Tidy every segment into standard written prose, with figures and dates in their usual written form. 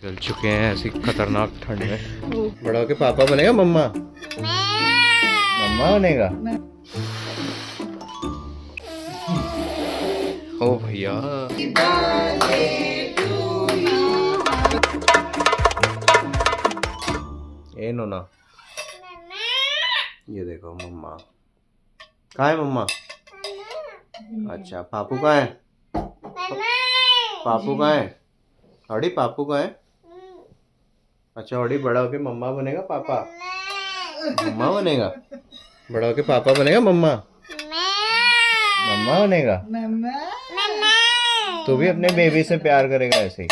चल चुके हैं ऐसी खतरनाक ठंड में। बड़ा होके पापा बनेगा मम्मा? मम्मा बनेगा? ओ भैया ए नोना, ये देखो मम्मा। कहाँ है मम्मा? अच्छा पापू कहाँ है? पापू कहाँ है? ऑडी पापू कहाँ है? अच्छा ऑडी बड़ा होके मम्मा बनेगा पापा? मम्मा बनेगा? बड़ा होके पापा बनेगा मम्मा? मम्मा बनेगा? तू भी अपने बेबी से प्यार करेगा ऐसे ही?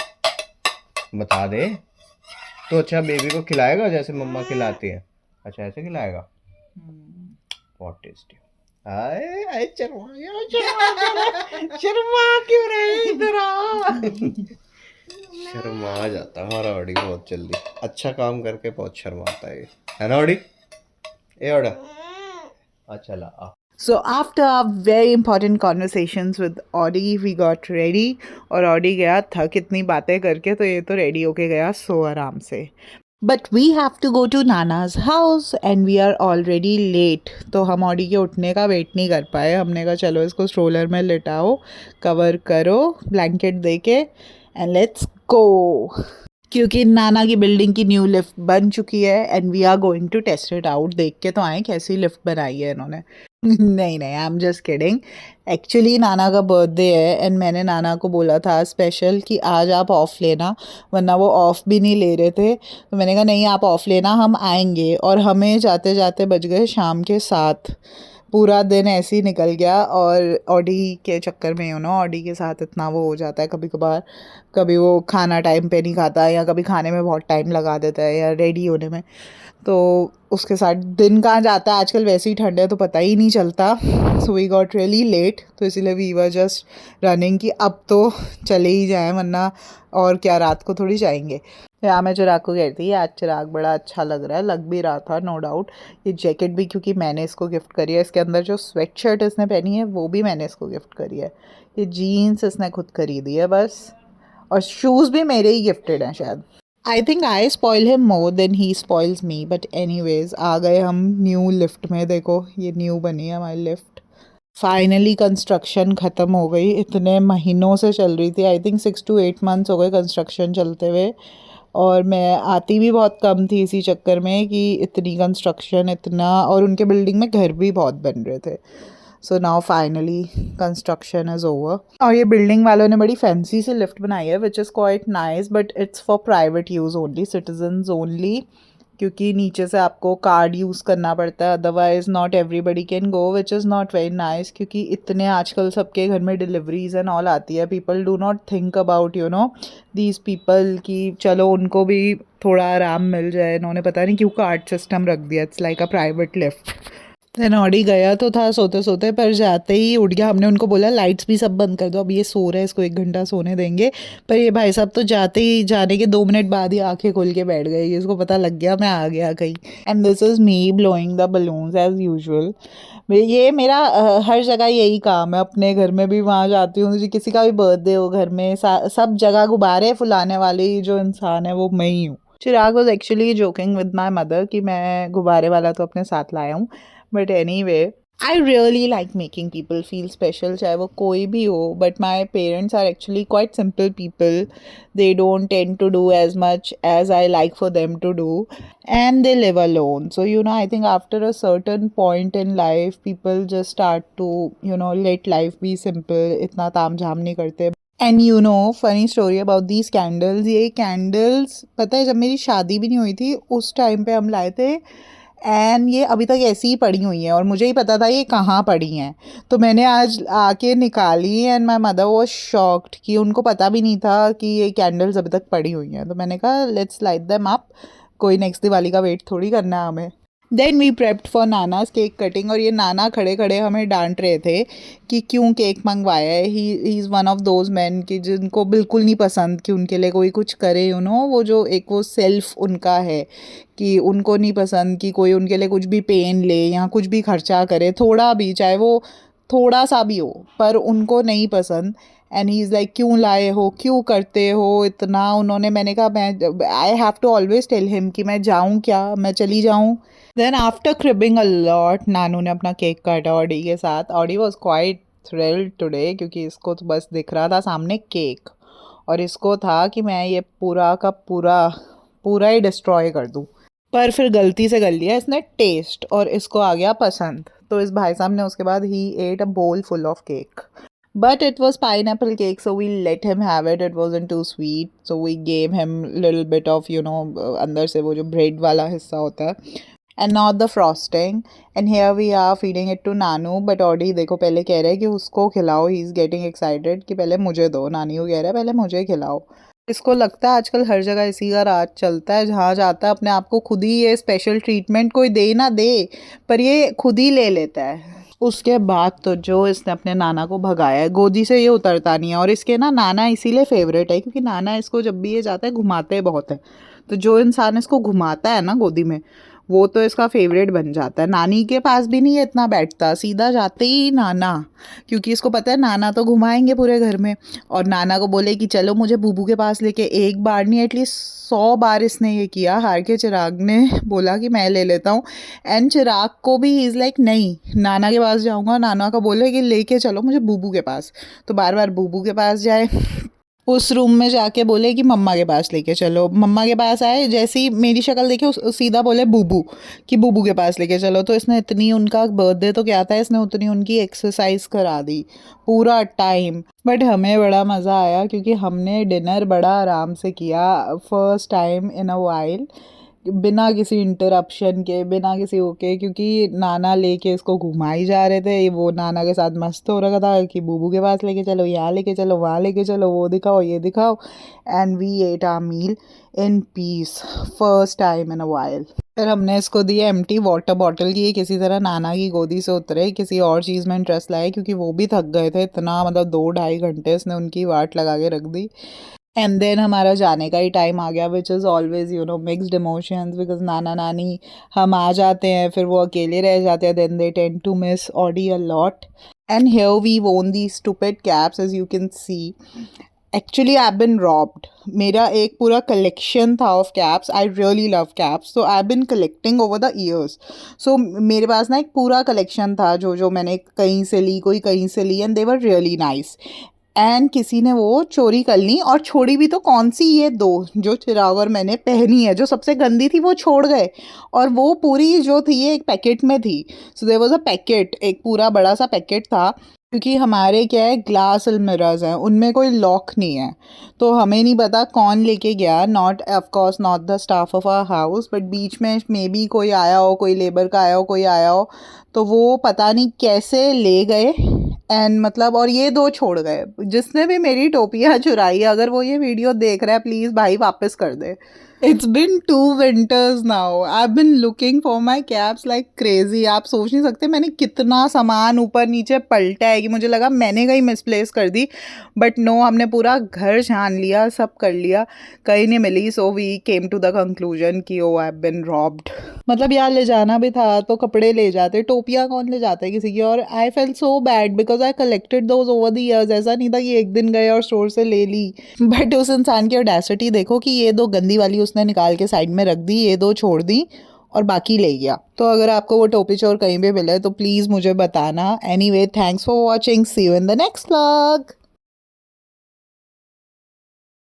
बता दे तो। अच्छा बेबी को खिलाएगा जैसे मम्मा खिलाती है? अच्छा ऐसे खिलाएगा? बहुत टेस्टी। आए आए शर्मा क्यों रहे इधर आ। शर्मा जाता हमारा ऑडी बहुत जल्दी। अच्छा काम करके बहुत शर्माता है ना ऑडी? ए ऑडा अच्छा ला आ। So after our very important conversations with Audi, we got ready और Audi गया थक इतनी बातें करके, तो ये तो रेडी होके गया सो आराम से। But we have to go to Nana's house and we are already late. तो हम ऑडी के उठने का वेट नहीं कर पाए। हमने कहा चलो इसको स्ट्रोलर में लिटाओ, कवर करो ब्लैंकेट दे के एंड लेट्स गो। क्योंकि नाना की बिल्डिंग की न्यू लिफ्ट बन चुकी है and we are going to test it out. देख के तो आए कैसी लिफ्ट बनाई है इन्होंने। नहीं नहीं, I am just kidding. Actually नाना का बर्थडे है एंड मैंने नाना को बोला था स्पेशल कि आज आप ऑफ़ लेना, वरना वो ऑफ़ भी नहीं ले रहे थे। तो मैंने कहा नहीं आप ऑफ़ लेना, हम आएंगे। और हमें जाते जाते बज गए शाम के 7। पूरा दिन ऐसे ही निकल गया। और ऑडी के चक्कर में ऑडी के साथ इतना वो हो जाता है कभी कभार। कभी वो खाना टाइम पे नहीं खाता, या कभी खाने में बहुत टाइम लगा देता है, या रेडी होने में। तो उसके साथ दिन कहाँ जाता है, आजकल वैसे ही ठंड है तो पता ही नहीं चलता। So we got really late, तो इसीलिए वी वर जस्ट रनिंग कि अब तो चले ही जाएं, वरना और क्या रात को थोड़ी जाएंगे। यहाँ मैं चिराग को कहती थी आज चिराग बड़ा अच्छा लग रहा है, लग भी रहा था नो डाउट। ये जैकेट भी क्योंकि मैंने इसको गिफ्ट करी है, इसके अंदर जो स्वेट शर्ट इसने पहनी है वो भी मैंने इसको गिफ्ट करी है। ये जीन्स इसने खुद खरीदी है बस, और शूज़ भी मेरे ही गिफ्टेड हैं शायद। I think I spoil him more than he spoils me, but anyways आ गए हम न्यू लिफ्ट में। देखो ये न्यू बनी है हमारी लिफ्ट। फाइनली कंस्ट्रक्शन ख़त्म हो गई, इतने महीनों से चल रही थी। आई थिंक 6 to 8 months हो गए कंस्ट्रक्शन चलते हुए। और मैं आती भी बहुत कम थी इसी चक्कर में कि इतनी कंस्ट्रक्शन इतना, और उनके बिल्डिंग में घर भी बहुत बन रहे थे। So now finally construction is over. और ये बिल्डिंग वालों ने बड़ी फैंसी सी लिफ्ट बनाई है which is quite nice, but it's for private use only, citizens only. क्योंकि नीचे से आपको कार्ड यूज़ करना पड़ता है, otherwise not everybody can go, which is not very nice. क्योंकि इतने आजकल सबके घर में डिलीवरीज एंड ऑल आती है, people do not think about these people कि चलो उनको भी थोड़ा आराम मिल जाए। इन्होंने पता नहीं क्यों कार्ड सिस्टम रख दिया, it's like a private lift. Then audi गया तो था सोते सोते, पर जाते ही उठ गया। हमने उनको बोला लाइट्स भी सब बंद कर दो, अब ये सो रहा है, इसको 1 घंटा सोने देंगे। पर ये भाई साहब तो जाते ही, जाने के 2 मिनट बाद ही आंखें खोल के बैठ गए। ये इसको पता लग गया मैं आ गया कहीं। And this is me blowing the balloons as usual. ये मेरा हर जगह यही काम है। अपने घर में भी वहाँ जाती हूँ, जी किसी का भी बर्थडे हो घर में, सब जगह गुब्बारे फुलाने वाली जो इंसान है वो मैं ही हूँ। Chirag was actually joking with my mother कि मैं गुब्बारे वाला तो अपने साथ लाया हूँ। But anyway I really like making people feel special, चाहे वो कोई भी हो। But my parents are actually quite simple people, they don't tend to do as much as I like for them to do, and they live alone. So I think after a certain point in life people just start to let life be simple, इतना ताम झाम नहीं करते. And funny story about these candles, ये candles पता है जब मेरी शादी भी नहीं हुई थी उस टाइम पे हम लाए थे, एंड ये अभी तक ऐसी ही पड़ी हुई हैं और मुझे ही पता था ये कहाँ पड़ी हैं। तो मैंने आज आके निकाली and my mother was shocked कि उनको पता भी नहीं था कि ये कैंडल्स अभी तक पड़ी हुई हैं। तो मैंने कहा लेट्स लाइट देम अप, कोई नेक्स्ट दिवाली का वेट थोड़ी करना है हमें। देन वी प्रेप्ड फॉर नानाज केक कटिंग, और ये नाना खड़े खड़े हमें डांट रहे थे कि क्यों केक मंगवाया है। He is one of those man कि जिनको बिल्कुल नहीं पसंद कि उनके लिए कोई कुछ करे। वो जो एक वो सेल्फ उनका है कि उनको नहीं पसंद कि कोई उनके लिए कुछ भी पेन ले या कुछ भी खर्चा करे, थोड़ा भी, चाहे वो थोड़ा सा भी हो, पर उनको नहीं पसंद। एंड ही इज़ लाइक क्यों लाए हो, क्यों करते हो इतना। उन्होंने, मैंने कहा मैं, I have to always tell him कि मैं जाऊँ क्या, मैं चली जाऊँ। Then after cribbing a lot, नानू ने अपना केक काटा ऑडी के साथ। Audi was quite thrilled today क्योंकि इसको तो बस दिख रहा था सामने केक, और इसको था कि मैं ये पूरा का पूरा ही डिस्ट्रॉय कर दूँ। पर फिर गलती से कर लिया इसने टेस्ट, और इसको आ गया पसंद। तो इस भाई साहब ने उसके बाद ही ate a bowl full of cake. But it was pineapple cake, so we let him have it. It wasn't too sweet, so we gave him little bit of, अंदर से वो जो bread वाला हिस्सा होता है, and not the frosting. And here we are feeding it to Nanu. But Audi देखो पहले कह रहा है कि उसको खिलाओ, he is getting excited कि पहले मुझे दो। नानी को कह रहा है पहले मुझे खिलाओ। इसको लगता है आजकल हर जगह इसी का राज चलता है, जहाँ जाता है अपने आप को खुद ही ये स्पेशल ट्रीटमेंट कोई दे ना दे, पर ये खुद ही ले लेता है। उसके बाद तो जो इसने अपने नाना को भगाया है, गोदी से ये उतरता नहीं है। और इसके ना नाना इसीलिए फेवरेट है क्योंकि नाना इसको जब भी ये जाता है घुमाते बहुत है। तो जो इंसान इसको घुमाता है ना गोदी में, वो तो इसका फेवरेट बन जाता है। नानी के पास भी नहीं इतना बैठता, सीधा जाते ही नाना, क्योंकि इसको पता है नाना तो घुमाएंगे पूरे घर में। और नाना को बोले कि चलो मुझे बूबू के पास लेके, एक बार नहीं एटलीस्ट 100 बार इसने ये किया। हार के चिराग ने बोला कि मैं ले लेता हूँ, एंड चिराग को भी इज़ लाइक नहीं, नाना के पास जाऊँगा। नाना का बोले कि लेके चलो मुझे बूबू के पास, तो बार बार बूबू के पास जाए। उस रूम में जाके बोले कि मम्मा के पास लेके चलो, मम्मा के पास आए, जैसे ही मेरी शक्ल देखे सीधा बोले बूबू, कि बूबू के पास लेके चलो। तो इसने इतनी, उनका बर्थडे तो क्या था, इसने उतनी उनकी एक्सरसाइज करा दी पूरा टाइम। बट हमें बड़ा मज़ा आया क्योंकि हमने डिनर बड़ा आराम से किया, first time in a while, बिना किसी इंटरप्शन के, बिना किसी ओके, क्योंकि नाना लेके इसको घुमाई जा रहे थे। वो नाना के साथ मस्त हो रखा था कि बूबू के पास लेके चलो, यहाँ लेके चलो, वहाँ लेके चलो, वो दिखाओ, ये दिखाओ। And we ate our meal in peace, first time in a while. फिर हमने इसको दी एम्प्टी वाटर बॉटल की, किसी तरह नाना की गोदी से उतरे, किसी और चीज़ में इंटरेस्ट लाए क्योंकि वो भी थक गए थे इतना, मतलब 2-2.5 घंटे इसने उनकी वाट लगा के रख दी। एंड देन हमारा जाने का ही टाइम आ गया, which is always mixed emotions, because नाना नानी, हम आ जाते हैं फिर वो अकेले रह जाते हैं, then they tend to miss Audi a lot. And here we won the stupid caps, as you can see. Actually I been robbed, मेरा एक पूरा कलेक्शन था of caps. I really love caps, so I been collecting over the years. So मेरे पास ना एक पूरा collection था, जो मैंने कहीं से ली, कोई कहीं से ली, and they were really nice. And किसी ने वो चोरी कर ली, और छोड़ी भी तो कौन सी, ये 2 जो चिराग और मैंने पहनी है, जो सबसे गंदी थी वो छोड़ गए, और वो पूरी जो थी ये एक पैकेट में थी। So there was a packet, एक पूरा बड़ा सा पैकेट था, क्योंकि हमारे क्या है, ग्लास अलमिराज हैं, उनमें कोई लॉक नहीं है, तो हमें नहीं पता कौन लेके गया। Not of course not the staff of our house, but बीच में मे बी कोई आया हो, कोई लेबर का आया हो, कोई आया हो, तो वो पता नहीं कैसे ले गए। एंड मतलब, और ये 2 छोड़ गए। जिसने भी मेरी टोपियाँ चुराई, अगर वो ये वीडियो देख रहा है, प्लीज़ भाई वापस कर दे। It's been 2 winters now. I've been looking for my caps like crazy. आप सोच नहीं सकते मैंने कितना सामान ऊपर नीचे पलटा है, कि मुझे लगा मैंने कहीं मिसप्लेस कर दी, बट नो, हमने पूरा घर छान लिया, सब कर लिया, कहीं नहीं मिली। So we came to the conclusion कि oh I have been robbed. मतलब यार ले जाना भी था तो कपड़े ले जाते, टोपियाँ कौन ले जाता है किसी की। और I felt so bad because I collected those over the years. ऐसा नहीं था कि एक दिन गए और स्टोर से ले ली, बट उस इंसान की ऑडेसिटी देखो कि ये 2 गंदी वाली उसने निकाल के साइड में रख दी, ये 2 छोड़ दी और बाकी ले गया। तो अगर आपको वो टोपी चोर कहीं भी मिले तो प्लीज़ मुझे बताना। Anyway, thanks for watching, see you in the next vlog.